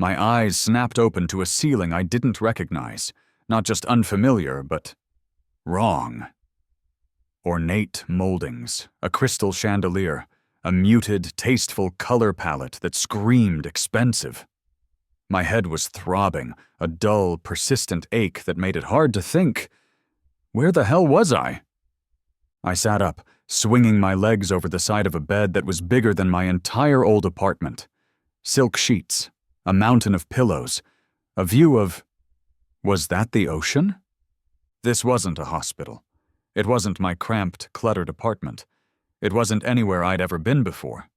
My eyes snapped open to a ceiling I didn't recognize, not just unfamiliar, but wrong. Ornate moldings, a crystal chandelier, a muted, tasteful color palette that screamed expensive. My head was throbbing, a dull, persistent ache that made it hard to think. Where the hell was I? I sat up, swinging my legs over the side of a bed that was bigger than my entire old apartment. Silk sheets, a mountain of pillows, a view of… Was that the ocean? This wasn't a hospital. It wasn't my cramped, cluttered apartment. It wasn't anywhere I'd ever been before.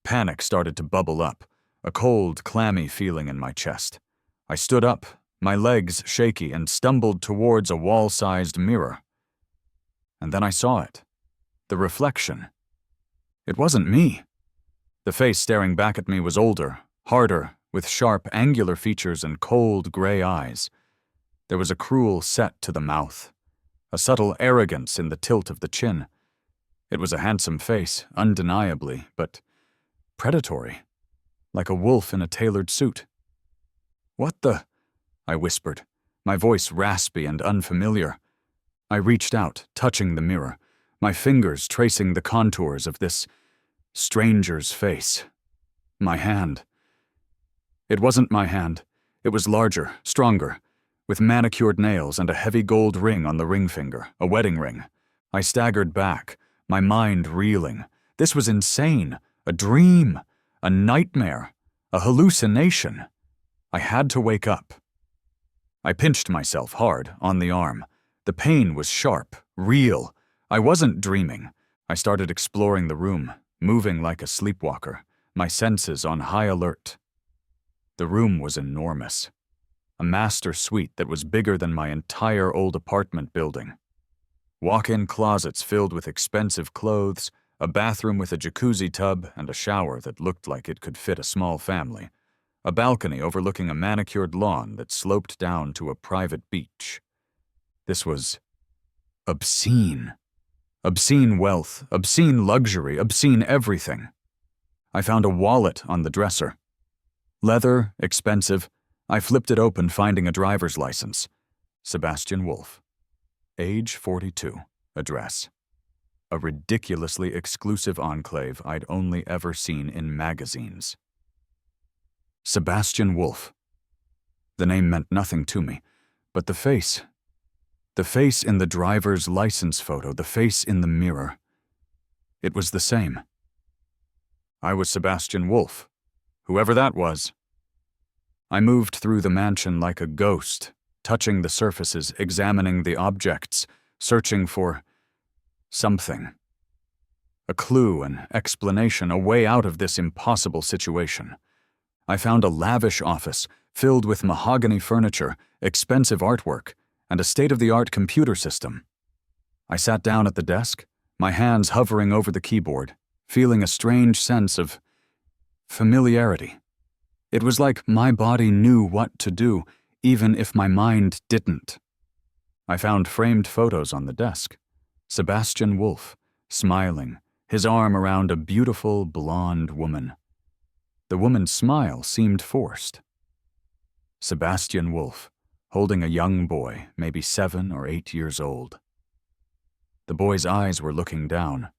Panic started to bubble up, a cold, clammy feeling in my chest. I stood up, my legs shaky, and stumbled towards a wall-sized mirror. And then I saw it. The reflection. It wasn't me. The face staring back at me was older, harder, with sharp, angular features and cold, gray eyes. There was a cruel set to the mouth, a subtle arrogance in the tilt of the chin. It was a handsome face, undeniably, but predatory, like a wolf in a tailored suit. "What the?" I whispered, my voice raspy and unfamiliar. I reached out, touching the mirror, my fingers tracing the contours of this stranger's face. My hand. It wasn't my hand. It was larger, stronger, with manicured nails and a heavy gold ring on the ring finger, a wedding ring. I staggered back, my mind reeling. This was insane, a dream, a nightmare, a hallucination. I had to wake up. I pinched myself hard on the arm. The pain was sharp, real. I wasn't dreaming. I started exploring the room, moving like a sleepwalker, my senses on high alert. The room was enormous. A master suite that was bigger than my entire old apartment building. Walk-in closets filled with expensive clothes, a bathroom with a jacuzzi tub and a shower that looked like it could fit a small family, a balcony overlooking a manicured lawn that sloped down to a private beach. This was obscene. Obscene wealth, obscene luxury, obscene everything. I found a wallet on the dresser. Leather, expensive. I flipped it open, finding a driver's license. Sebastian Wolf. Age 42. Address. A ridiculously exclusive enclave I'd only ever seen in magazines. Sebastian Wolf. The name meant nothing to me, but the face in the driver's license photo, the face in the mirror, it was the same. I was Sebastian Wolf, whoever that was. I moved through the mansion like a ghost, touching the surfaces, examining the objects, searching for something. A clue, an explanation, a way out of this impossible situation. I found a lavish office filled with mahogany furniture, expensive artwork, and a state-of-the-art computer system. I sat down at the desk, my hands hovering over the keyboard, feeling a strange sense of familiarity. It was like my body knew what to do, even if my mind didn't. I found framed photos on the desk. Sebastian Wolf, smiling, his arm around a beautiful, blonde woman. The woman's smile seemed forced. Sebastian Wolf, holding a young boy, maybe 7 or 8 years old. The boy's eyes were looking down.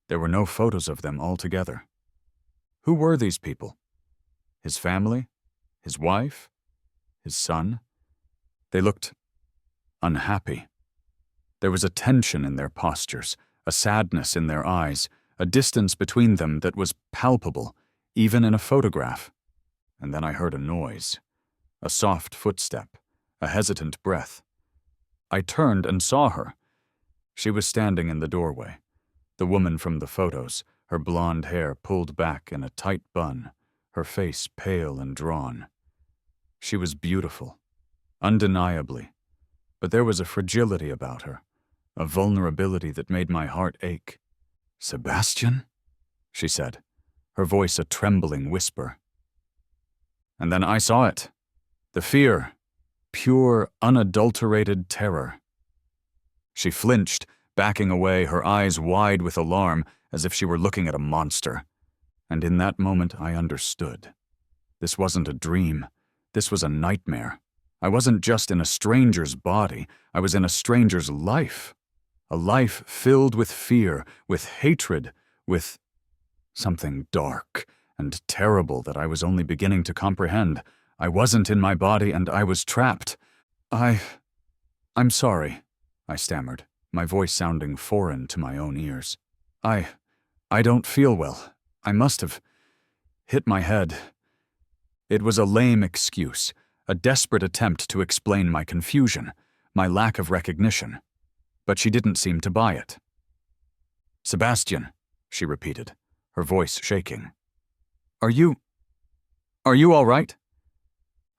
There were no photos of them altogether. Who were these people? His family? His wife? His son? They looked unhappy. There was a tension in their postures, a sadness in their eyes, a distance between them that was palpable, even in a photograph. And then I heard a noise, a soft footstep, a hesitant breath. I turned and saw her. She was standing in the doorway, the woman from the photos, her blonde hair pulled back in a tight bun, her face pale and drawn. She was beautiful, undeniably, but there was a fragility about her, a vulnerability that made my heart ache. "Sebastian?" she said, her voice a trembling whisper. And then I saw it. The fear, pure, unadulterated terror. She flinched, backing away, her eyes wide with alarm, as if she were looking at a monster. And in that moment I understood. This wasn't a dream. This was a nightmare. I wasn't just in a stranger's body, I was in a stranger's life. A life filled with fear, with hatred, with something dark and terrible that I was only beginning to comprehend. I wasn't in my body and I was trapped. I'm sorry, I stammered, my voice sounding foreign to my own ears. I don't feel well. I must have hit my head. It was a lame excuse, a desperate attempt to explain my confusion, my lack of recognition. But she didn't seem to buy it. Sebastian, she repeated, her voice shaking. Are you all right?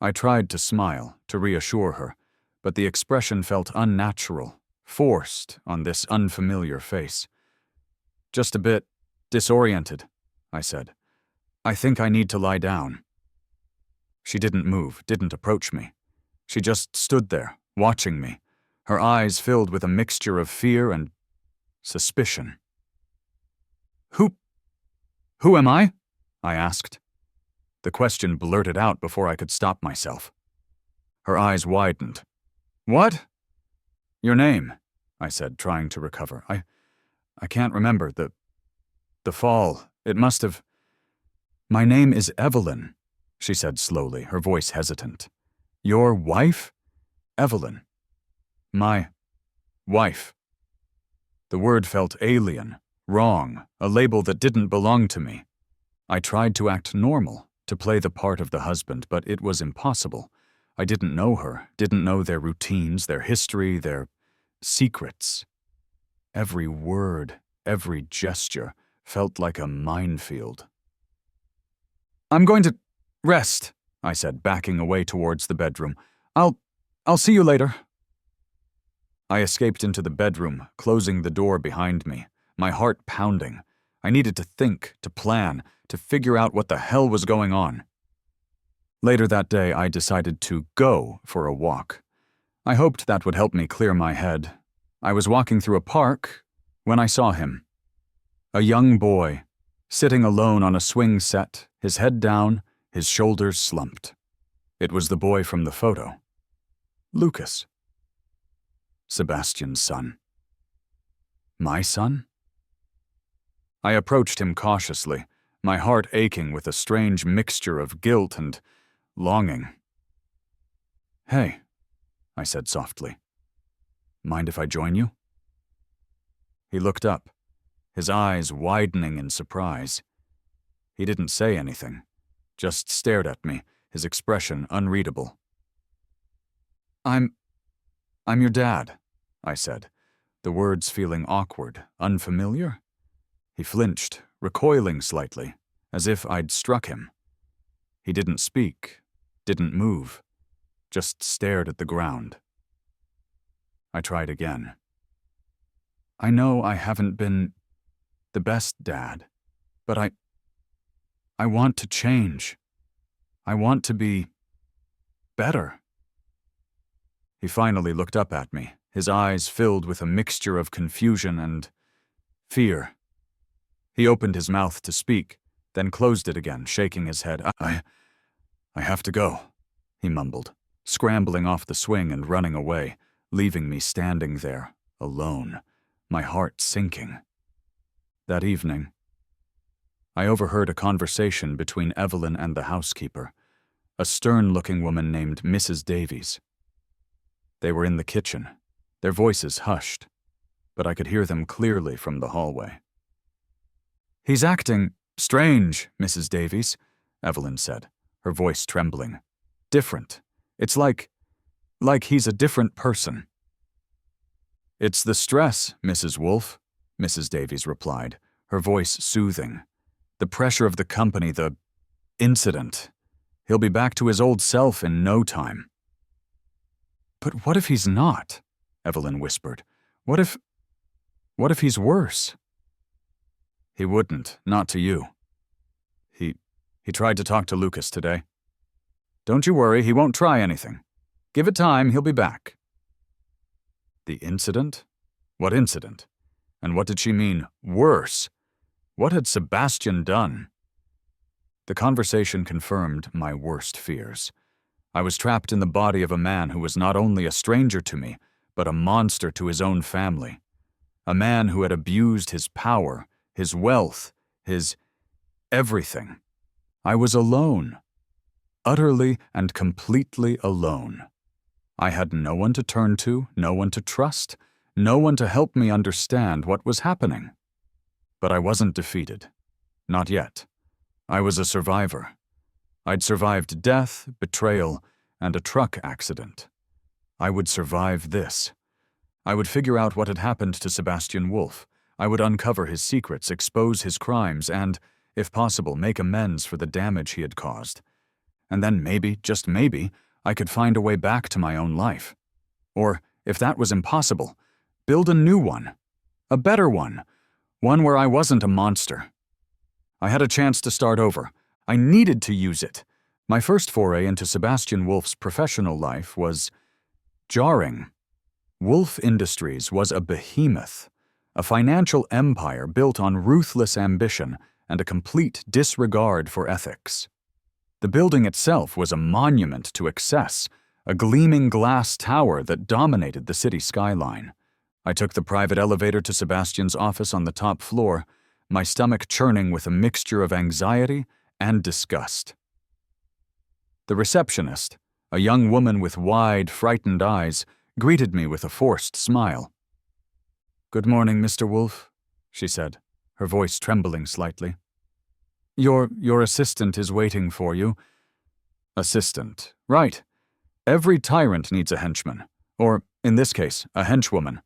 I tried to smile, to reassure her, but the expression felt unnatural, forced on this unfamiliar face. Just a bit disoriented, I said. I think I need to lie down. She didn't move, didn't approach me. She just stood there, watching me, her eyes filled with a mixture of fear and suspicion. Who am I? I asked. The question blurted out before I could stop myself. Her eyes widened. What? Your name, I said, trying to recover. I can't remember. The fall. It must have... My name is Evelyn, she said slowly, her voice hesitant. Your wife? Evelyn. My wife. The word felt alien, wrong, a label that didn't belong to me. I tried to act normal, to play the part of the husband, but it was impossible. I didn't know her, didn't know their routines, their history, their secrets. Every word, every gesture felt like a minefield. I'm going to rest, I said, backing away towards the bedroom. I'll see you later. I escaped into the bedroom, closing the door behind me, my heart pounding. I needed to think, to plan, to figure out what the hell was going on. Later that day, I decided to go for a walk. I hoped that would help me clear my head. I was walking through a park when I saw him. A young boy, sitting alone on a swing set, his head down, his shoulders slumped. It was the boy from the photo. Lucas. Sebastian's son. My son? I approached him cautiously, my heart aching with a strange mixture of guilt and longing. Hey, I said softly. Mind if I join you? He looked up, his eyes widening in surprise. He didn't say anything, just stared at me, his expression unreadable. I'm your dad, I said, the words feeling awkward, unfamiliar. He flinched, recoiling slightly, as if I'd struck him. He didn't speak, didn't move, just stared at the ground. I tried again. I know I haven't been the best dad, but I want to change. I want to be better. He finally looked up at me, his eyes filled with a mixture of confusion and fear. He opened his mouth to speak, then closed it again, shaking his head. I have to go, he mumbled, scrambling off the swing and running away, leaving me standing there, alone, my heart sinking. That evening, I overheard a conversation between Evelyn and the housekeeper, a stern-looking woman named Mrs. Davies. They were in the kitchen, their voices hushed, but I could hear them clearly from the hallway. He's acting strange, Mrs. Davies, Evelyn said, her voice trembling. Different. It's like he's a different person. It's the stress, Mrs. Wolfe, Mrs. Davies replied, her voice soothing. The pressure of the company, the incident. He'll be back to his old self in no time. But what if he's not? Evelyn whispered. What if he's worse? He wouldn't, not to you. He tried to talk to Lucas today. Don't you worry, he won't try anything. Give it time, he'll be back. The incident? What incident? And what did she mean, worse? What had Sebastian done? The conversation confirmed my worst fears. I was trapped in the body of a man who was not only a stranger to me, but a monster to his own family. A man who had abused his power, his wealth, his everything. I was alone. Utterly and completely alone. I had no one to turn to, no one to trust, no one to help me understand what was happening. But I wasn't defeated. Not yet. I was a survivor. I'd survived death, betrayal, and a truck accident. I would survive this. I would figure out what had happened to Sebastian Wolf. I would uncover his secrets, expose his crimes, and, if possible, make amends for the damage he had caused. And then maybe, just maybe, I could find a way back to my own life. Or, if that was impossible, build a new one. A better one. One where I wasn't a monster. I had a chance to start over. I needed to use it. My first foray into Sebastian Wolf's professional life was jarring. Wolf Industries was a behemoth, a financial empire built on ruthless ambition and a complete disregard for ethics. The building itself was a monument to excess, a gleaming glass tower that dominated the city skyline. I took the private elevator to Sebastian's office on the top floor, my stomach churning with a mixture of anxiety and disgust. The receptionist, a young woman with wide, frightened eyes, greeted me with a forced smile. "Good morning, Mr. Wolf," she said, her voice trembling slightly. Your assistant is waiting for you." Assistant. Right. Every tyrant needs a henchman. Or, in this case, a henchwoman.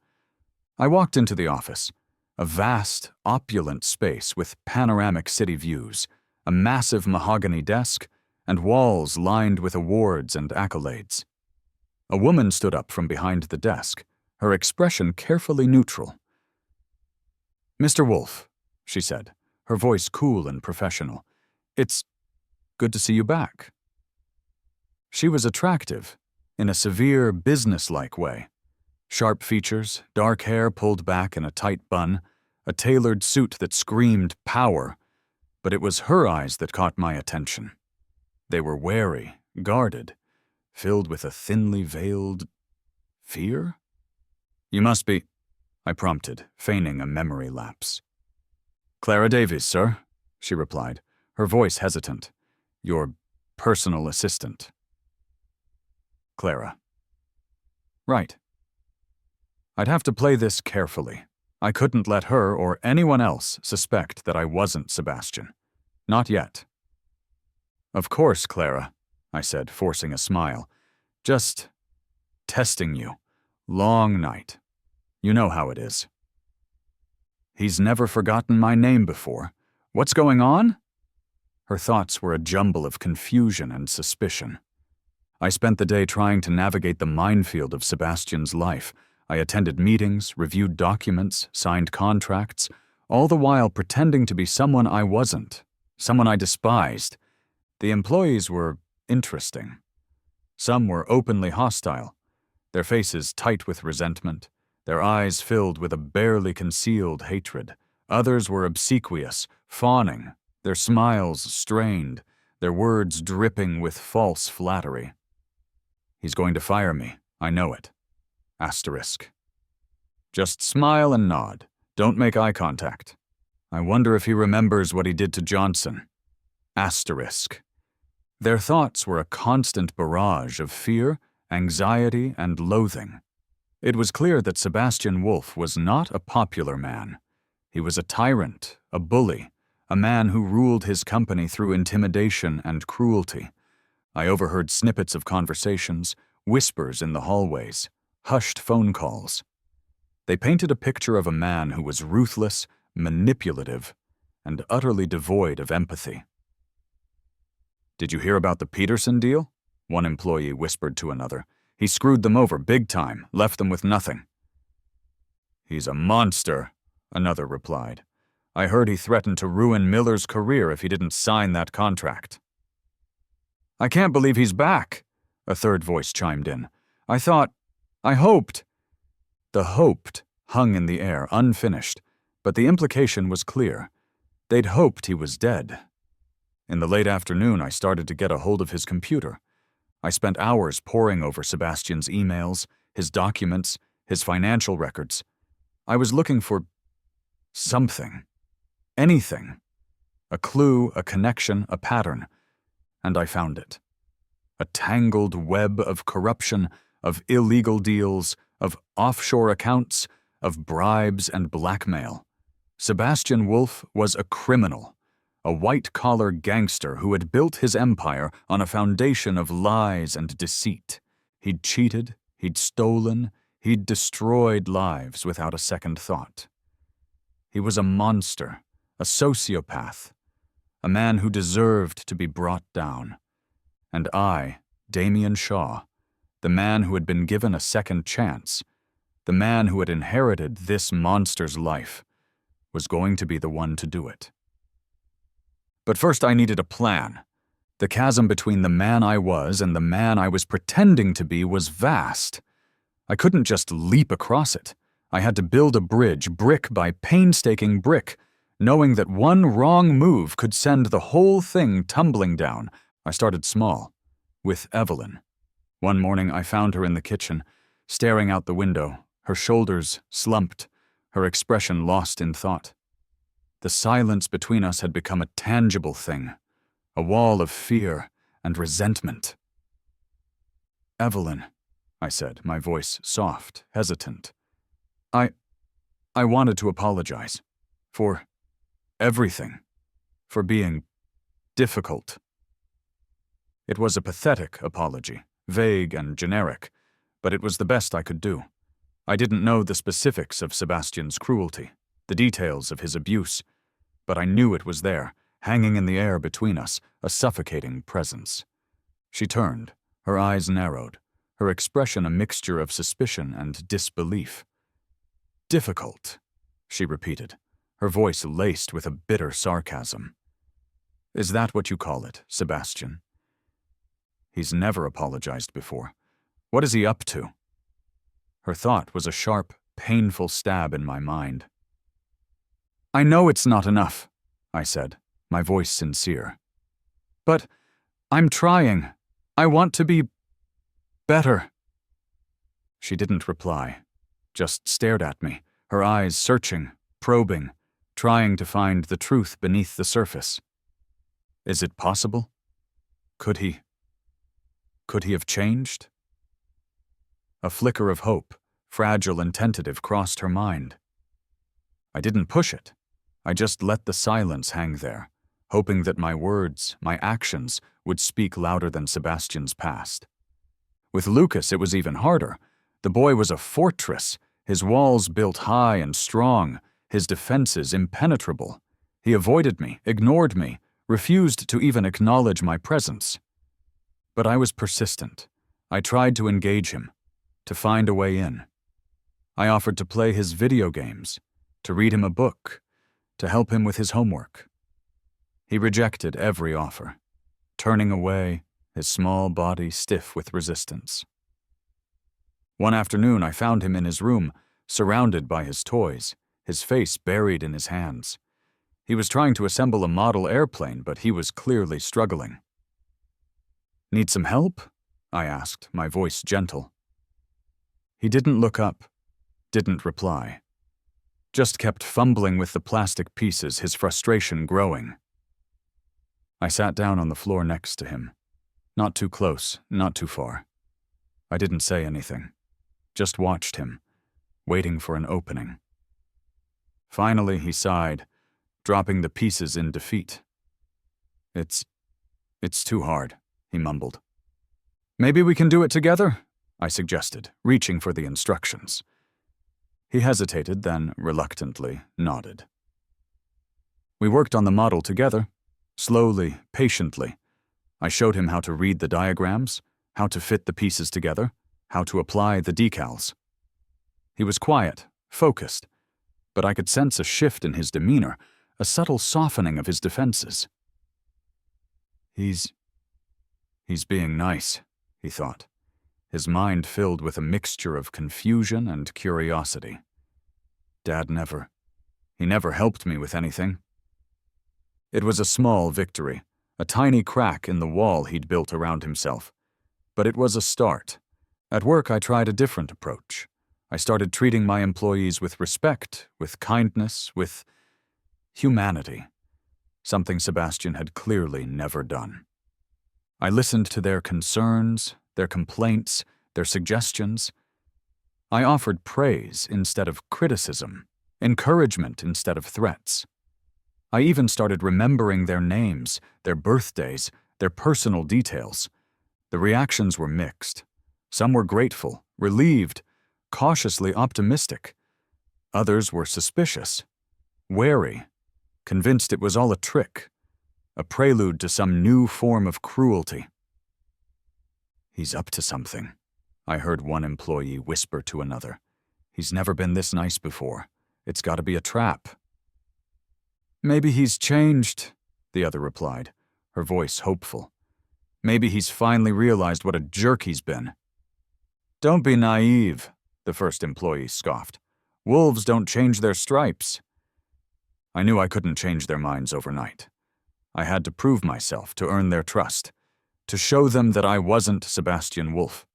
I walked into the office. A vast, opulent space with panoramic city views, a massive mahogany desk, and walls lined with awards and accolades. A woman stood up from behind the desk, her expression carefully neutral. "Mr. Wolf," she said, her voice cool and professional. "It's good to see you back." She was attractive, in a severe, businesslike way. Sharp features, dark hair pulled back in a tight bun, a tailored suit that screamed power, but it was her eyes that caught my attention. They were wary, guarded, filled with a thinly veiled fear? "You must be," I prompted, feigning a memory lapse. "Clara Davies, sir," she replied, her voice hesitant. "Your personal assistant." Clara. Right. I'd have to play this carefully. I couldn't let her or anyone else suspect that I wasn't Sebastian. Not yet. "Of course, Clara," I said, forcing a smile. "Just testing you. Long night. You know how it is." "He's never forgotten my name before. What's going on?" Her thoughts were a jumble of confusion and suspicion. I spent the day trying to navigate the minefield of Sebastian's life. I attended meetings, reviewed documents, signed contracts, all the while pretending to be someone I wasn't, someone I despised. The employees were interesting. Some were openly hostile, their faces tight with resentment, their eyes filled with a barely concealed hatred. Others were obsequious, fawning, their smiles strained, their words dripping with false flattery. "He's going to fire me, I know it. Asterisk. Just smile and nod. Don't make eye contact. I wonder if he remembers what he did to Johnson. Asterisk." Their thoughts were a constant barrage of fear, anxiety, and loathing. It was clear that Sebastian Wolf was not a popular man. He was a tyrant, a bully, a man who ruled his company through intimidation and cruelty. I overheard snippets of conversations, whispers in the hallways, hushed phone calls. They painted a picture of a man who was ruthless, manipulative, and utterly devoid of empathy. "Did you hear about the Peterson deal?" one employee whispered to another. "He screwed them over big time, left them with nothing." "He's a monster," another replied. "I heard he threatened to ruin Miller's career if he didn't sign that contract." "I can't believe he's back," a third voice chimed in. I hoped." The "hoped" hung in the air, unfinished, but the implication was clear. They'd hoped he was dead. In the late afternoon, I started to get a hold of his computer. I spent hours poring over Sebastian's emails, his documents, his financial records. I was looking for something, anything, a clue, a connection, a pattern, and I found it. A tangled web of corruption, of illegal deals, of offshore accounts, of bribes and blackmail. Sebastian Wolf was a criminal, a white-collar gangster who had built his empire on a foundation of lies and deceit. He'd cheated, he'd stolen, he'd destroyed lives without a second thought. He was a monster, a sociopath, a man who deserved to be brought down. And I, Damien Shaw, the man who had been given a second chance, the man who had inherited this monster's life, was going to be the one to do it. But first I needed a plan. The chasm between the man I was and the man I was pretending to be was vast. I couldn't just leap across it. I had to build a bridge, brick by painstaking brick, knowing that one wrong move could send the whole thing tumbling down. I started small, with Evelyn. One morning I found her in the kitchen, staring out the window, her shoulders slumped, her expression lost in thought. The silence between us had become a tangible thing, a wall of fear and resentment. "Evelyn," I said, my voice soft, hesitant. I wanted to apologize. For everything. For being difficult. It was a pathetic apology, vague and generic, but it was the best I could do. I didn't know the specifics of Sebastian's cruelty, the details of his abuse, but I knew it was there, hanging in the air between us, a suffocating presence. She turned, her eyes narrowed, her expression a mixture of suspicion and disbelief. "Difficult," she repeated, her voice laced with a bitter sarcasm. "Is that what you call it, Sebastian? He's never apologized before. What is he up to?" Her thought was a sharp, painful stab in my mind. "I know it's not enough," I said, my voice sincere. "But I'm trying. I want to be better." She didn't reply, just stared at me, her eyes searching, probing, trying to find the truth beneath the surface. Is it possible? Could he have changed? A flicker of hope, fragile and tentative, crossed her mind. I didn't push it. I just let the silence hang there, hoping that my words, my actions, would speak louder than Sebastian's past. With Lucas, it was even harder. The boy was a fortress, his walls built high and strong, his defenses impenetrable. He avoided me, ignored me, refused to even acknowledge my presence. But I was persistent. I tried to engage him, to find a way in. I offered to play his video games, to read him a book, to help him with his homework. He rejected every offer, turning away, his small body stiff with resistance. One afternoon, I found him in his room, surrounded by his toys, his face buried in his hands. He was trying to assemble a model airplane, but he was clearly struggling. "Need some help?" I asked, my voice gentle. He didn't look up, didn't reply. Just kept fumbling with the plastic pieces, his frustration growing. I sat down on the floor next to him. Not too close, not too far. I didn't say anything. Just watched him, waiting for an opening. Finally, he sighed, dropping the pieces in defeat. It's too hard," he mumbled. "Maybe we can do it together?" I suggested, reaching for the instructions. He hesitated, then, reluctantly, nodded. We worked on the model together, slowly, patiently. I showed him how to read the diagrams, how to fit the pieces together, how to apply the decals. He was quiet, focused, but I could sense a shift in his demeanor, a subtle softening of his defenses. He's being nice, he thought, his mind filled with a mixture of confusion and curiosity. He never helped me with anything. It was a small victory, a tiny crack in the wall he'd built around himself. But it was a start. At work, I tried a different approach. I started treating my employees with respect, with kindness, with humanity, something Sebastian had clearly never done. I listened to their concerns, their complaints, their suggestions. I offered praise instead of criticism, encouragement instead of threats. I even started remembering their names, their birthdays, their personal details. The reactions were mixed. Some were grateful, relieved, cautiously optimistic. Others were suspicious, wary, convinced it was all a trick, a prelude to some new form of cruelty. "He's up to something," I heard one employee whisper to another. "He's never been this nice before. It's got to be a trap." "Maybe he's changed," the other replied, her voice hopeful. "Maybe he's finally realized what a jerk he's been." "Don't be naive," the first employee scoffed. "Wolves don't change their stripes." I knew I couldn't change their minds overnight. I had to prove myself to earn their trust, to show them that I wasn't Sebastian Wolf.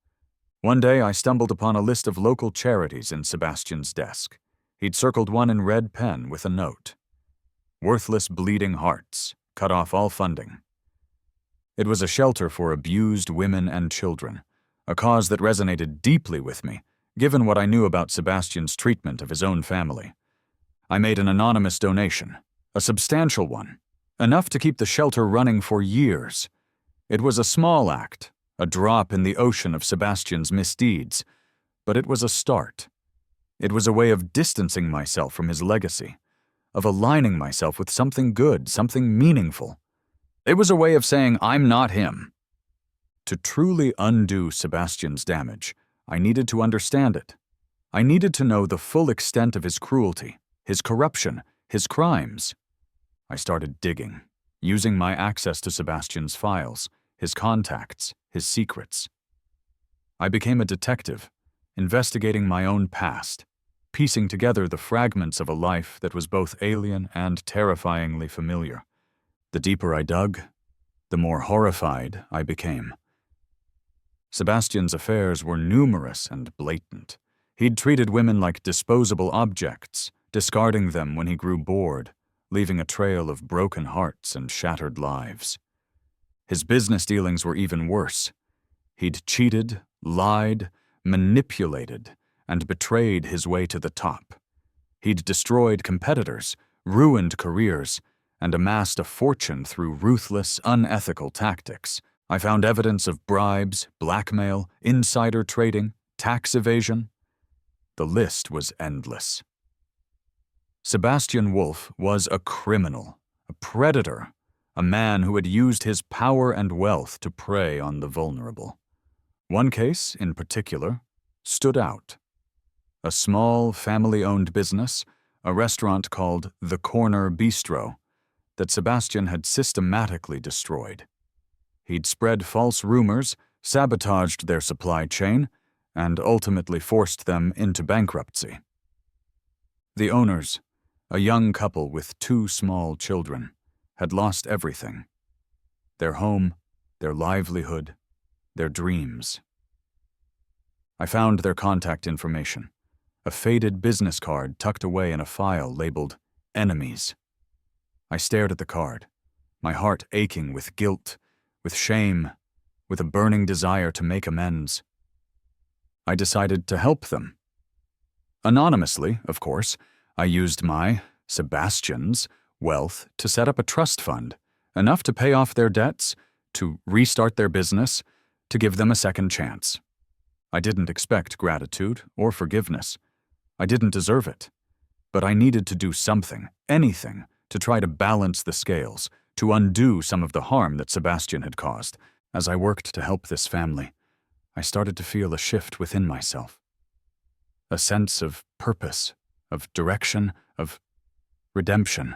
One day I stumbled upon a list of local charities in Sebastian's desk. He'd circled one in red pen with a note. "Worthless bleeding hearts. Cut off all funding." It was a shelter for abused women and children, a cause that resonated deeply with me, given what I knew about Sebastian's treatment of his own family. I made an anonymous donation, a substantial one, enough to keep the shelter running for years. It was a small act, a drop in the ocean of Sebastian's misdeeds, but it was a start. It was a way of distancing myself from his legacy, of aligning myself with something good, something meaningful. It was a way of saying, I'm not him. To truly undo Sebastian's damage, I needed to understand it. I needed to know the full extent of his cruelty, his corruption, his crimes. I started digging, using my access to Sebastian's files, his contacts, his secrets. I became a detective, investigating my own past, piecing together the fragments of a life that was both alien and terrifyingly familiar. The deeper I dug, the more horrified I became. Sebastian's affairs were numerous and blatant. He'd treated women like disposable objects, discarding them when he grew bored, leaving a trail of broken hearts and shattered lives. His business dealings were even worse. He'd cheated, lied, manipulated, and betrayed his way to the top. He'd destroyed competitors, ruined careers, and amassed a fortune through ruthless, unethical tactics. I found evidence of bribes, blackmail, insider trading, tax evasion. The list was endless. Sebastian Wolf was a criminal, a predator, a man who had used his power and wealth to prey on the vulnerable. One case, in particular, stood out. A small, family-owned business, a restaurant called The Corner Bistro, that Sebastian had systematically destroyed. He'd spread false rumors, sabotaged their supply chain, and ultimately forced them into bankruptcy. The owners, a young couple with 2 small children, had lost everything. Their home, their livelihood, their dreams. I found their contact information, a faded business card tucked away in a file labeled Enemies. I stared at the card, my heart aching with guilt, with shame, with a burning desire to make amends. I decided to help them. Anonymously, of course, I used my, Sebastian's, wealth to set up a trust fund, enough to pay off their debts, to restart their business, to give them a second chance. I didn't expect gratitude or forgiveness. I didn't deserve it. But I needed to do something, anything, to try to balance the scales, to undo some of the harm that Sebastian had caused. As I worked to help this family, I started to feel a shift within myself. A sense of purpose, of direction, of redemption.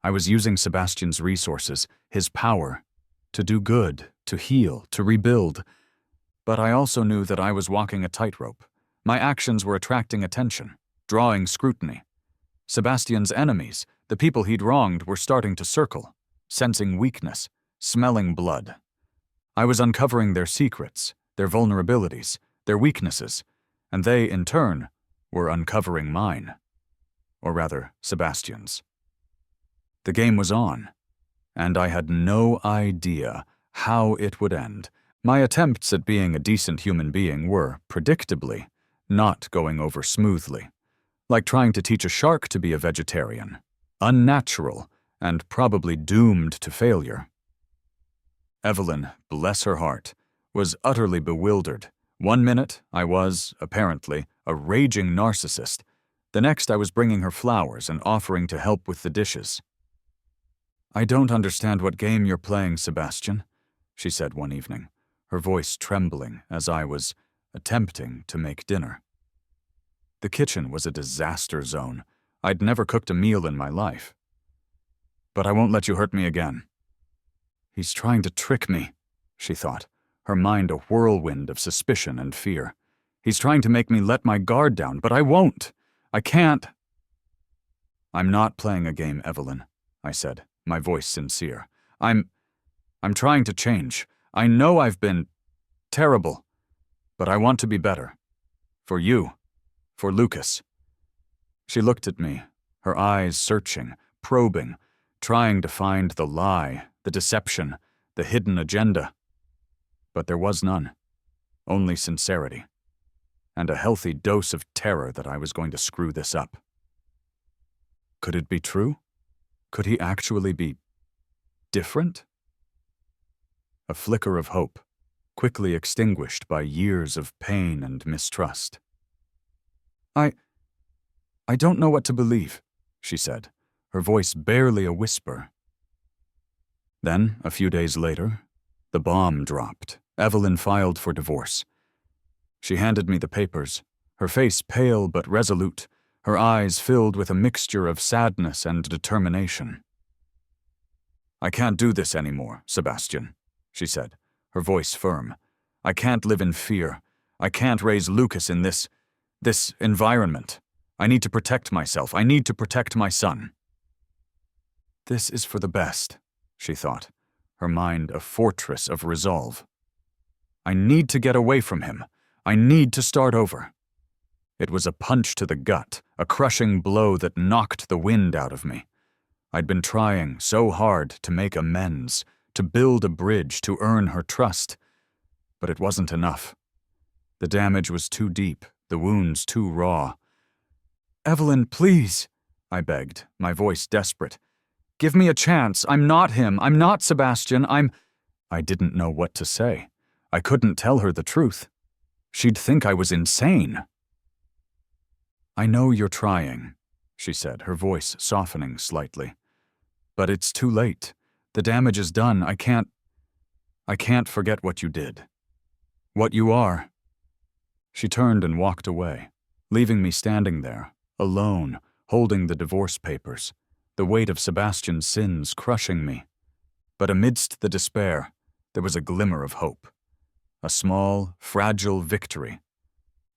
I was using Sebastian's resources, his power, to do good, to heal, to rebuild. But I also knew that I was walking a tightrope. My actions were attracting attention, drawing scrutiny. Sebastian's enemies, the people he'd wronged, were starting to circle. sensing weakness, smelling blood. I was uncovering their secrets, their vulnerabilities, their weaknesses, and they, in turn, were uncovering mine. Or rather, Sebastian's. The game was on, and I had no idea how it would end. My attempts at being a decent human being were, predictably, not going over smoothly. Like trying to teach a shark to be a vegetarian. Unnatural, and probably doomed to failure. Evelyn, bless her heart, was utterly bewildered. One minute, I was, apparently, a raging narcissist. The next, I was bringing her flowers and offering to help with the dishes. "I don't understand what game you're playing, Sebastian," she said one evening, her voice trembling as I was attempting to make dinner. The kitchen was a disaster zone. I'd never cooked a meal in my life. "But I won't let you hurt me again." "He's trying to trick me," she thought, her mind a whirlwind of suspicion and fear. "He's trying to make me let my guard down, but I won't. I can't." "I'm not playing a game, Evelyn," I said, my voice sincere. I'm trying to change. I know I've been terrible, but I want to be better. For you. For Lucas." She looked at me, her eyes searching, probing, trying to find the lie, the deception, the hidden agenda. But there was none. Only sincerity. And a healthy dose of terror that I was going to screw this up. Could it be true? Could he actually be different? A flicker of hope, quickly extinguished by years of pain and mistrust. I don't know what to believe," she said, her voice barely a whisper. Then, a few days later, the bomb dropped. Evelyn filed for divorce. She handed me the papers, her face pale but resolute, her eyes filled with a mixture of sadness and determination. "I can't do this anymore, Sebastian," she said, her voice firm. "I can't live in fear. I can't raise Lucas in this environment. I need to protect myself. I need to protect my son." This is for the best, she thought, her mind a fortress of resolve. I need to get away from him. I need to start over. It was a punch to the gut, a crushing blow that knocked the wind out of me. I'd been trying so hard to make amends, to build a bridge, to earn her trust. But it wasn't enough. The damage was too deep, the wounds too raw. "Evelyn, please," I begged, my voice desperate. "Give me a chance. I'm not him. I'm not Sebastian. I didn't know what to say. I couldn't tell her the truth. She'd think I was insane. "I know you're trying," she said, her voice softening slightly. "But it's too late. The damage is done. I can't forget what you did. What you are." She turned and walked away, leaving me standing there, alone, holding the divorce papers, the weight of Sebastian's sins crushing me. But amidst the despair, there was a glimmer of hope. A small, fragile victory.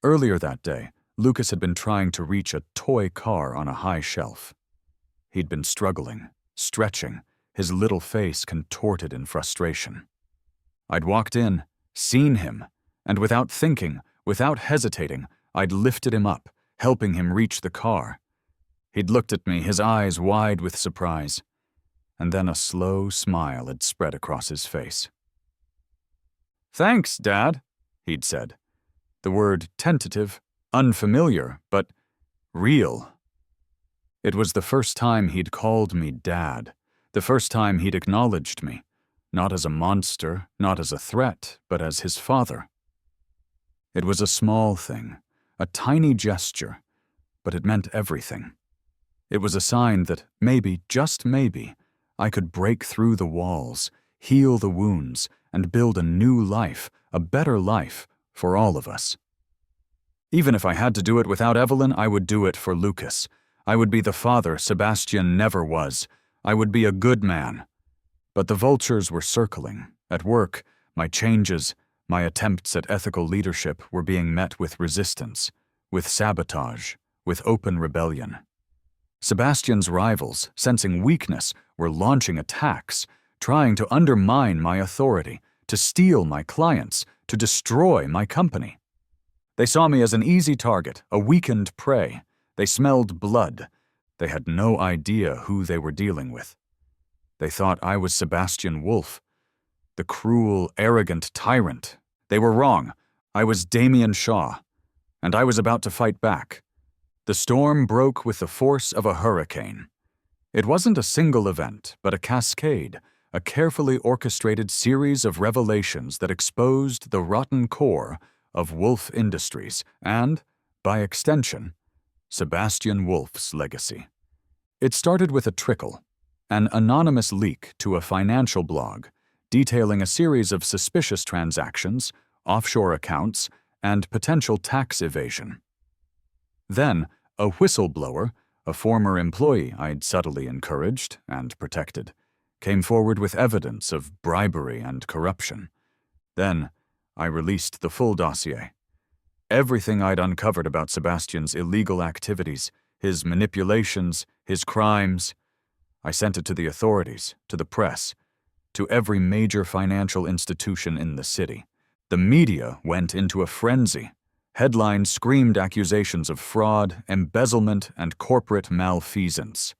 Earlier that day, Lucas had been trying to reach a toy car on a high shelf. He'd been struggling, stretching, his little face contorted in frustration. I'd walked in, seen him, and without thinking, without hesitating, I'd lifted him up, helping him reach the car. He'd looked at me, his eyes wide with surprise, and then a slow smile had spread across his face. "Thanks, Dad," he'd said. The word tentative, unfamiliar, but real. It was the first time he'd called me Dad, the first time he'd acknowledged me, not as a monster, not as a threat, but as his father. It was a small thing, a tiny gesture, but it meant everything. It was a sign that maybe, just maybe, I could break through the walls, heal the wounds, and build a new life, a better life, for all of us. Even if I had to do it without Evelyn, I would do it for Lucas. I would be the father Sebastian never was. I would be a good man. But the vultures were circling. At work, my changes, my attempts at ethical leadership were being met with resistance, with sabotage, with open rebellion. Sebastian's rivals, sensing weakness, were launching attacks, trying to undermine my authority, to steal my clients, to destroy my company. They saw me as an easy target, a weakened prey. They smelled blood. They had no idea who they were dealing with. They thought I was Sebastian Wolf, the cruel, arrogant tyrant. They were wrong. I was Damien Shaw, and I was about to fight back. The storm broke with the force of a hurricane. It wasn't a single event, but a cascade, a carefully orchestrated series of revelations that exposed the rotten core of Wolf Industries and, by extension, Sebastian Wolf's legacy. It started with a trickle, an anonymous leak to a financial blog detailing a series of suspicious transactions, offshore accounts, and potential tax evasion. Then, a whistleblower, a former employee I'd subtly encouraged and protected, came forward with evidence of bribery and corruption. Then, I released the full dossier. Everything I'd uncovered about Sebastian's illegal activities, his manipulations, his crimes. I sent it to the authorities, to the press, to every major financial institution in the city. The media went into a frenzy. Headlines screamed accusations of fraud, embezzlement, and corporate malfeasance.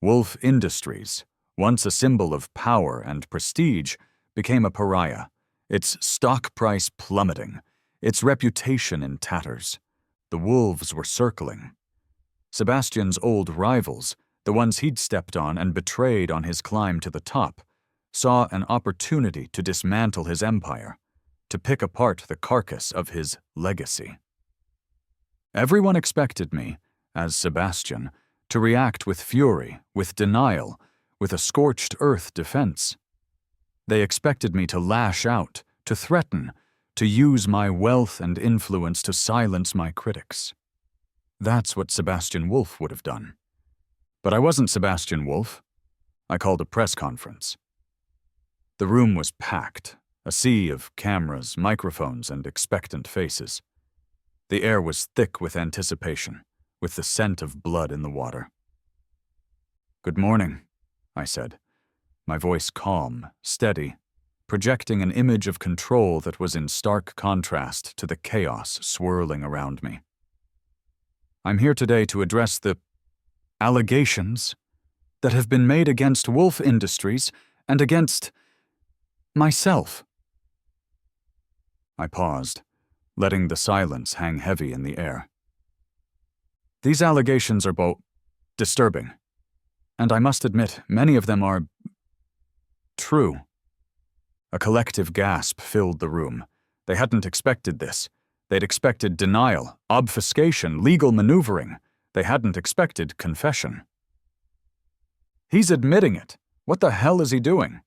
Wolf Industries, once a symbol of power and prestige, became a pariah, its stock price plummeting, its reputation in tatters. The wolves were circling. Sebastian's old rivals, the ones he'd stepped on and betrayed on his climb to the top, saw an opportunity to dismantle his empire, to pick apart the carcass of his legacy. Everyone expected me, as Sebastian, to react with fury, with denial, with a scorched earth defense. They expected me to lash out, to threaten, to use my wealth and influence to silence my critics. That's what Sebastian Wolf would have done. But I wasn't Sebastian Wolf. I called a press conference. The room was packed, a sea of cameras, microphones, and expectant faces. The air was thick with anticipation, with the scent of blood in the water. "Good morning," I said, my voice calm, steady, projecting an image of control that was in stark contrast to the chaos swirling around me. "I'm here today to address the allegations that have been made against Wolf Industries and against myself." I paused, letting the silence hang heavy in the air. "These allegations are both disturbing, and I must admit, many of them are true." A collective gasp filled the room. They hadn't expected this. They'd expected denial, obfuscation, legal maneuvering. They hadn't expected confession. "He's admitting it. What the hell is he doing?"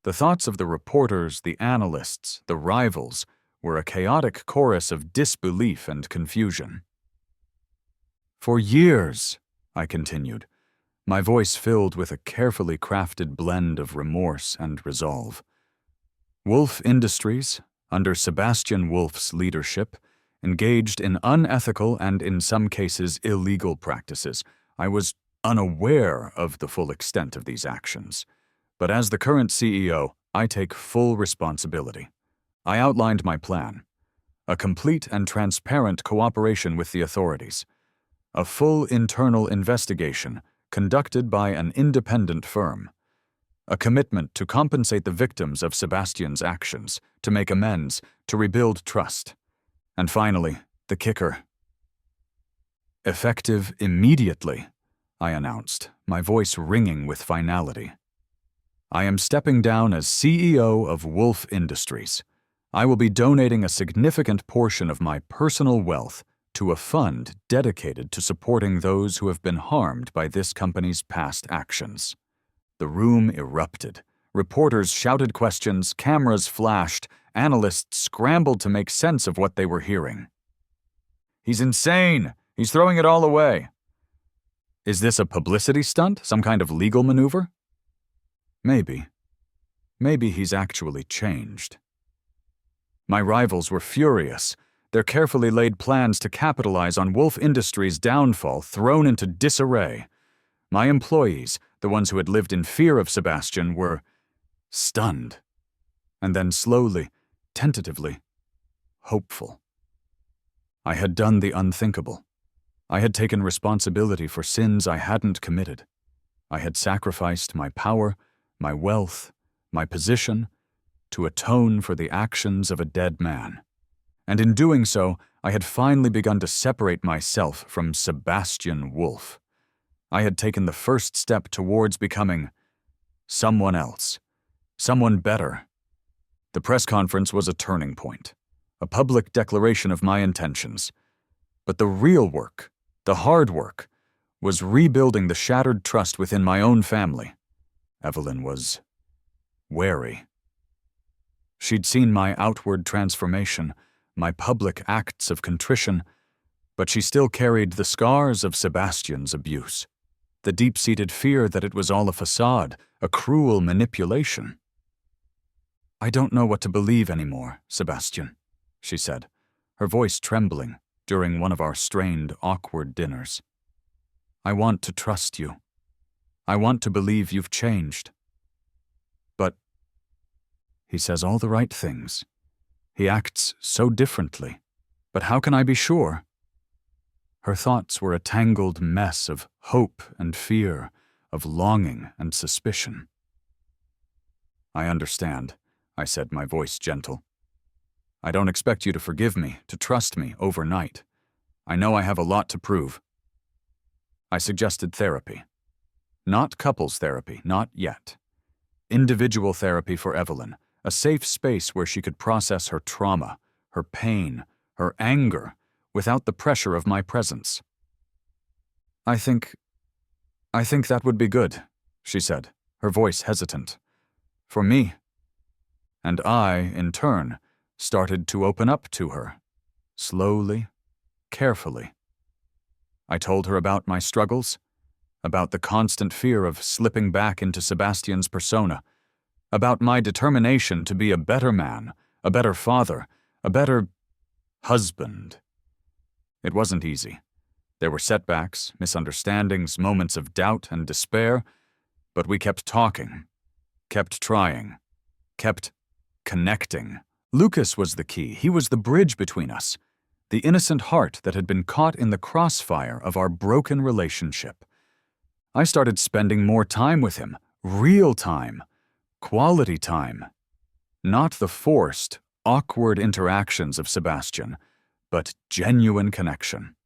The thoughts of the reporters, the analysts, the rivals were a chaotic chorus of disbelief and confusion. "For years," I continued, my voice filled with a carefully crafted blend of remorse and resolve, Wolf Industries, under Sebastian Wolf's leadership, engaged in unethical and in some cases illegal practices. I was unaware of the full extent of these actions. But as the current CEO, I take full responsibility. I outlined my plan: a complete and transparent cooperation with the authorities, a full internal investigation conducted by an independent firm, a commitment to compensate the victims of Sebastian's actions, to make amends, to rebuild trust, and finally, the kicker. "Effective immediately," I announced, my voice ringing with finality. "I am stepping down as CEO of Wolf Industries. I will be donating a significant portion of my personal wealth to a fund dedicated to supporting those who have been harmed by this company's past actions." The room erupted. Reporters shouted questions, cameras flashed, analysts scrambled to make sense of what they were hearing. "He's insane! He's throwing it all away!" Is this a publicity stunt? Some kind of legal maneuver? Maybe. Maybe he's actually changed. My rivals were furious. their carefully laid plans to capitalize on Wolf Industries' downfall thrown into disarray. My employees, the ones who had lived in fear of Sebastian, were stunned. And then slowly, tentatively, hopeful. I had done the unthinkable. I had taken responsibility for sins I hadn't committed. I had sacrificed my power, my wealth, my position, to atone for the actions of a dead man. And in doing so, I had finally begun to separate myself from Sebastian Wolf. I had taken the first step towards becoming someone else, someone better. The press conference was a turning point, a public declaration of my intentions. But the real work, the hard work, was rebuilding the shattered trust within my own family. Evelyn was wary. She'd seen my outward transformation, my public acts of contrition, but she still carried the scars of Sebastian's abuse, the deep-seated fear that it was all a facade, a cruel manipulation. "I don't know what to believe anymore, Sebastian," she said, her voice trembling during one of our strained, awkward dinners. "I want to trust you. I want to believe you've changed. But he says all the right things. He acts so differently. But how can I be sure?" Her thoughts were a tangled mess of hope and fear, of longing and suspicion. "I understand," I said, my voice gentle. "I don't expect you to forgive me, to trust me overnight. I know I have a lot to prove." I suggested therapy. Not couples therapy, not yet. Individual therapy for Evelyn, a safe space where she could process her trauma, her pain, her anger, without the pressure of my presence. I think that would be good," she said, her voice hesitant. "For me." And I, in turn, started to open up to her, slowly, carefully. I told her about my struggles, about the constant fear of slipping back into Sebastian's persona, about my determination to be a better man, a better father, a better husband. It wasn't easy. There were setbacks, misunderstandings, moments of doubt and despair, but we kept talking, kept trying, kept connecting. Lucas was the key. He was the bridge between us, the innocent heart that had been caught in the crossfire of our broken relationship. I started spending more time with him, real time, quality time. Not the forced, awkward interactions of Sebastian, but genuine connection.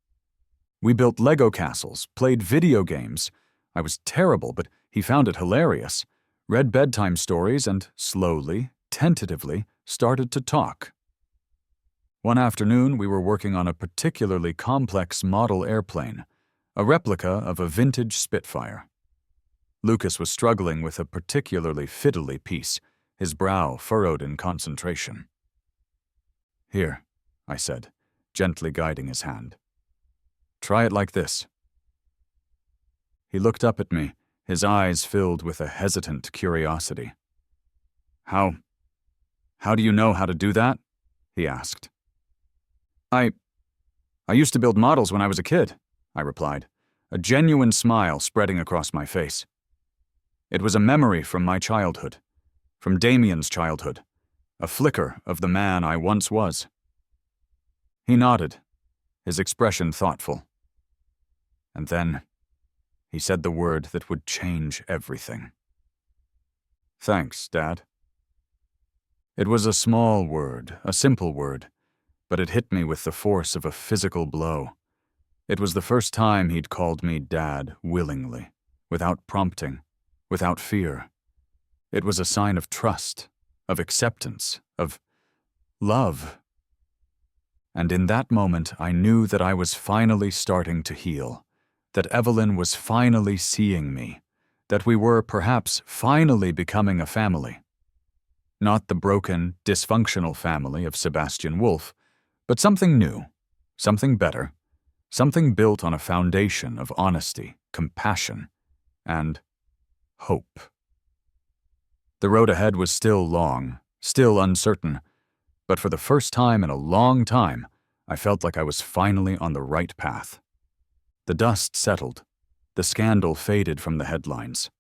We built Lego castles, played video games. I was terrible, but he found it hilarious. Read bedtime stories and slowly, tentatively, started to talk. One afternoon, we were working on a particularly complex model airplane, a replica of a vintage Spitfire. Lucas was struggling with a particularly fiddly piece, his brow furrowed in concentration. "Here," I said, gently guiding his hand. "Try it like this." He looked up at me, his eyes filled with a hesitant curiosity. How do you know how to do that?" he asked. I used to build models when I was a kid," I replied, a genuine smile spreading across my face. It was a memory from my childhood, from Damien's childhood, a flicker of the man I once was. He nodded, his expression thoughtful. And then he said the word that would change everything. "Thanks, Dad." It was a small word, a simple word, but it hit me with the force of a physical blow. It was the first time he'd called me Dad willingly, without prompting, without fear. It was a sign of trust, of acceptance, of love. And in that moment, I knew that I was finally starting to heal, that Evelyn was finally seeing me, that we were perhaps finally becoming a family. Not the broken, dysfunctional family of Sebastian Wolf, but something new, something better, something built on a foundation of honesty, compassion, and hope. The road ahead was still long, still uncertain, but for the first time in a long time, I felt like I was finally on the right path. The dust settled. The scandal faded from the headlines.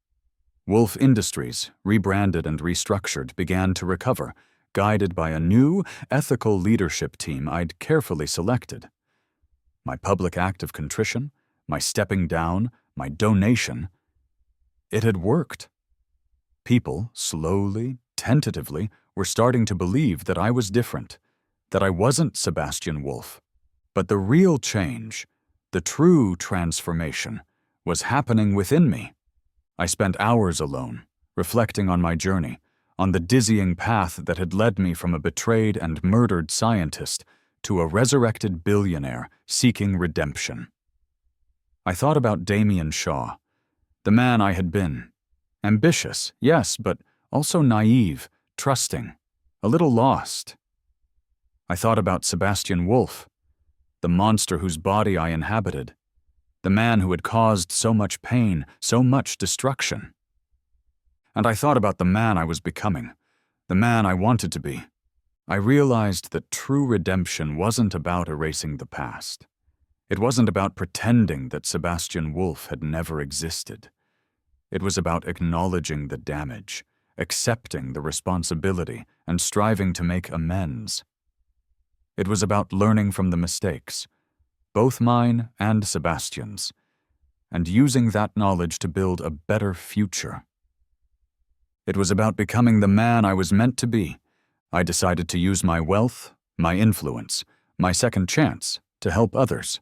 Wolf Industries, rebranded and restructured, began to recover, guided by a new, ethical leadership team I'd carefully selected. My public act of contrition, my stepping down, my donation, it had worked. People, slowly, tentatively, were starting to believe that I was different, that I wasn't Sebastian Wolf. But the real change, the true transformation, was happening within me. I spent hours alone, reflecting on my journey, on the dizzying path that had led me from a betrayed and murdered scientist to a resurrected billionaire seeking redemption. I thought about Damien Shaw, the man I had been. Ambitious, yes, but also naive, trusting, a little lost. I thought about Sebastian Wolf, the monster whose body I inhabited, the man who had caused so much pain, so much destruction. And I thought about the man I was becoming, the man I wanted to be. I realized that true redemption wasn't about erasing the past. It wasn't about pretending that Sebastian Wolf had never existed. It was about acknowledging the damage, accepting the responsibility, and striving to make amends. It was about learning from the mistakes, both mine and Sebastian's, and using that knowledge to build a better future. It was about becoming the man I was meant to be. I decided to use my wealth, my influence, my second chance to help others.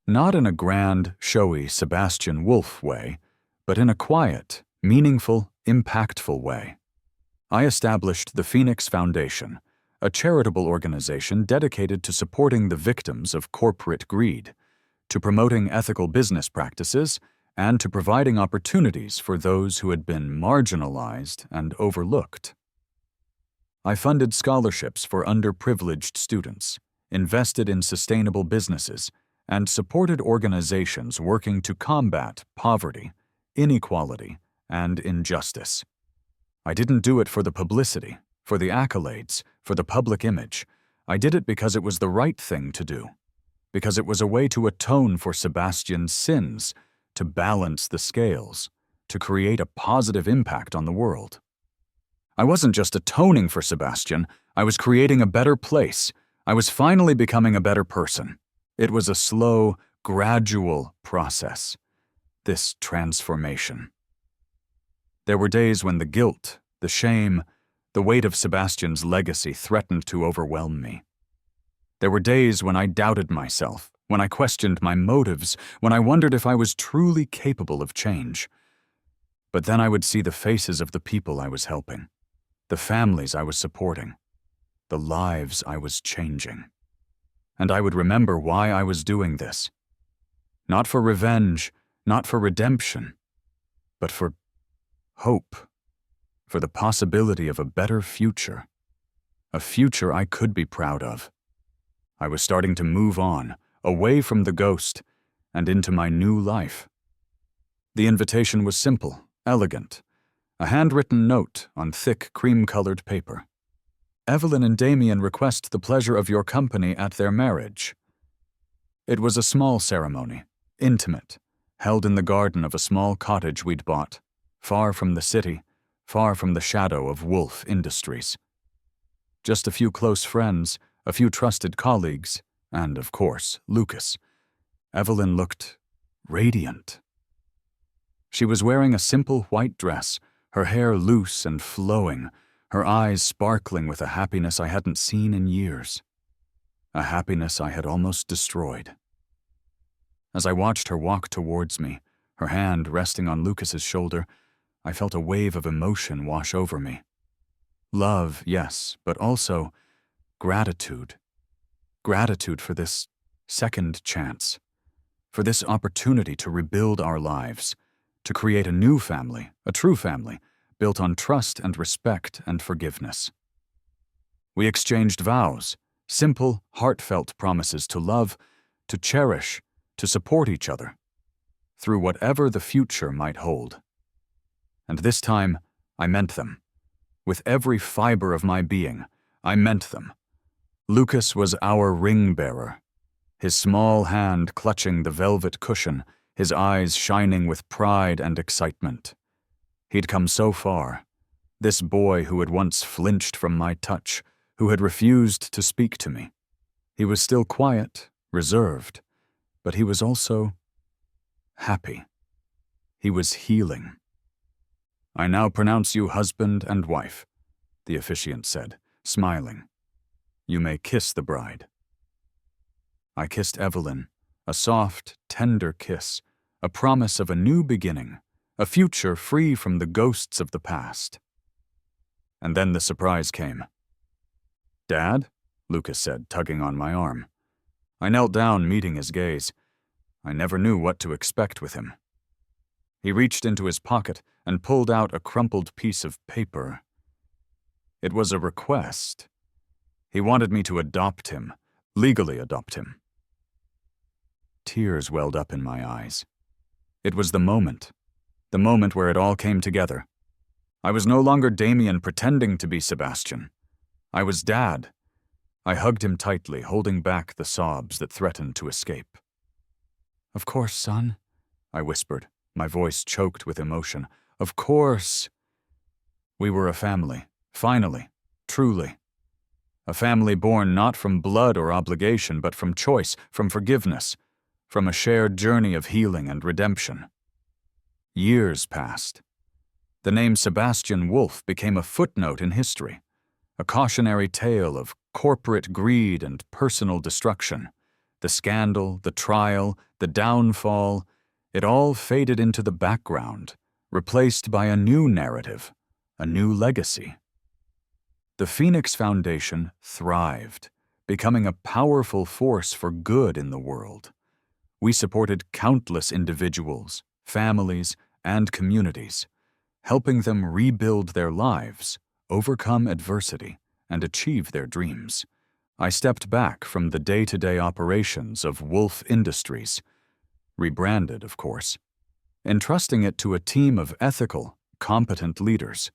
Not in a grand, showy Sebastian Wolf way, but in a quiet, meaningful, impactful way. I established the Phoenix Foundation, a charitable organization dedicated to supporting the victims of corporate greed, to promoting ethical business practices, and to providing opportunities for those who had been marginalized and overlooked. I funded scholarships for underprivileged students, invested in sustainable businesses, and supported organizations working to combat poverty, inequality, and injustice. I didn't do it for the publicity, for the accolades, for the public image. I did it because it was the right thing to do, because it was a way to atone for Sebastian's sins, to balance the scales, to create a positive impact on the world. I wasn't just atoning for Sebastian, I was creating a better place. I was finally becoming a better person. It was a slow, gradual process, this transformation. There were days when the guilt, the shame, the weight of Sebastian's legacy threatened to overwhelm me. There were days when I doubted myself, when I questioned my motives, when I wondered if I was truly capable of change. But then I would see the faces of the people I was helping, the families I was supporting, the lives I was changing. And I would remember why I was doing this. Not for revenge, not for redemption, but for hope, for the possibility of a better future, a future I could be proud of. I was starting to move on, away from the ghost, and into my new life. The invitation was simple, elegant, a handwritten note on thick cream-colored paper. Evelyn and Damien request the pleasure of your company at their marriage. It was a small ceremony, intimate, held in the garden of a small cottage we'd bought, far from the city, far from the shadow of Wolf Industries. Just a few close friends, a few trusted colleagues, and, of course, Lucas. Evelyn looked radiant. She was wearing a simple white dress, her hair loose and flowing, her eyes sparkling with a happiness I hadn't seen in years, a happiness I had almost destroyed. As I watched her walk towards me, her hand resting on Lucas's shoulder, I felt a wave of emotion wash over me. Love, yes, but also gratitude. Gratitude for this second chance, for this opportunity to rebuild our lives, to create a new family, a true family, built on trust and respect and forgiveness. We exchanged vows, simple, heartfelt promises to love, to cherish, to support each other, through whatever the future might hold. And this time, I meant them. With every fiber of my being, I meant them. Lucas was our ring-bearer, his small hand clutching the velvet cushion, his eyes shining with pride and excitement. He'd come so far, this boy who had once flinched from my touch, who had refused to speak to me. He was still quiet, reserved, but he was also happy. He was healing. "I now pronounce you husband and wife," the officiant said, smiling. "You may kiss the bride." I kissed Evelyn, a soft, tender kiss, a promise of a new beginning, a future free from the ghosts of the past. And then the surprise came. "Dad?" Lucas said, tugging on my arm. I knelt down, meeting his gaze. I never knew what to expect with him. He reached into his pocket and pulled out a crumpled piece of paper. It was a request. He wanted me to adopt him, legally adopt him. Tears welled up in my eyes. It was the moment where it all came together. I was no longer Damien pretending to be Sebastian. I was Dad. I hugged him tightly, holding back the sobs that threatened to escape. "Of course, son," I whispered, my voice choked with emotion. "Of course." We were a family, finally, truly. A family born not from blood or obligation, but from choice, from forgiveness, from a shared journey of healing and redemption. Years passed. The name Sebastian Wolf became a footnote in history, a cautionary tale of corporate greed and personal destruction. The scandal, the trial, the downfall, it all faded into the background, replaced by a new narrative, a new legacy. The Phoenix Foundation thrived, becoming a powerful force for good in the world. We supported countless individuals, families, and communities, helping them rebuild their lives, overcome adversity, and achieve their dreams. I stepped back from the day-to-day operations of Wolf Industries, rebranded, of course, entrusting it to a team of ethical, competent leaders.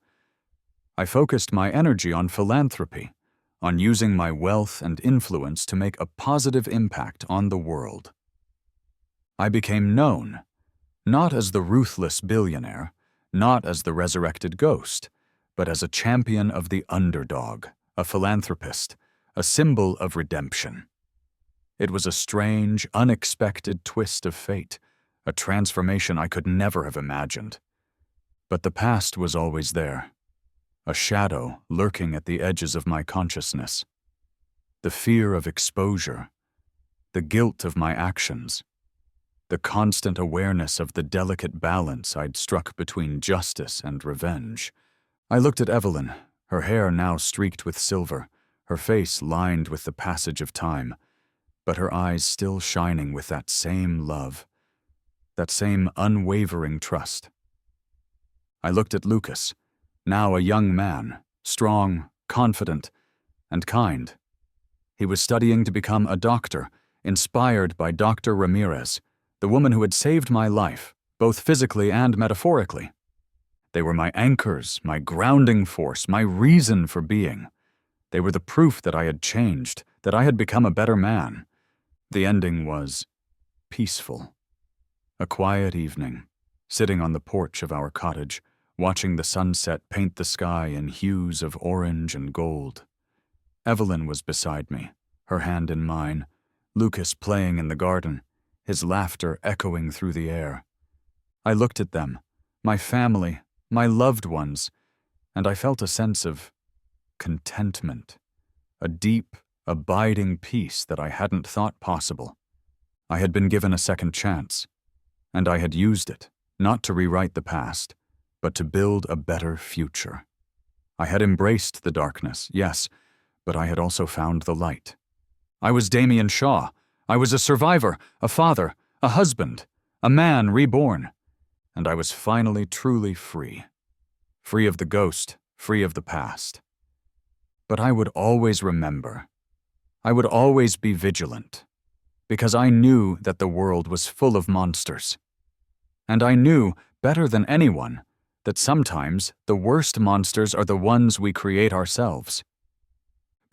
I focused my energy on philanthropy, on using my wealth and influence to make a positive impact on the world. I became known, not as the ruthless billionaire, not as the resurrected ghost, but as a champion of the underdog, a philanthropist, a symbol of redemption. It was a strange, unexpected twist of fate, a transformation I could never have imagined. But the past was always there, a shadow lurking at the edges of my consciousness. The fear of exposure, the guilt of my actions, the constant awareness of the delicate balance I'd struck between justice and revenge. I looked at Evelyn, her hair now streaked with silver, her face lined with the passage of time, but her eyes still shining with that same love, that same unwavering trust. I looked at Lucas, now a young man, strong, confident, and kind. He was studying to become a doctor, inspired by Dr. Ramirez, the woman who had saved my life, both physically and metaphorically. They were my anchors, my grounding force, my reason for being. They were the proof that I had changed, that I had become a better man. The ending was peaceful. A quiet evening, sitting on the porch of our cottage, watching the sunset paint the sky in hues of orange and gold. Evelyn was beside me, her hand in mine, Lucas playing in the garden, his laughter echoing through the air. I looked at them, my family, my loved ones, and I felt a sense of contentment, a deep, abiding peace that I hadn't thought possible. I had been given a second chance, and I had used it, not to rewrite the past, but to build a better future. I had embraced the darkness, yes, but I had also found the light. I was Damien Shaw. I was a survivor, a father, a husband, a man reborn, and I was finally truly free. Free of the ghost, free of the past. But I would always remember. I would always be vigilant, because I knew that the world was full of monsters. And I knew, better than anyone, that sometimes the worst monsters are the ones we create ourselves.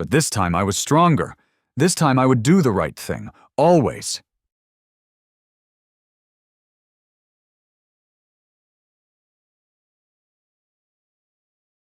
But this time I was stronger. This time I would do the right thing, always.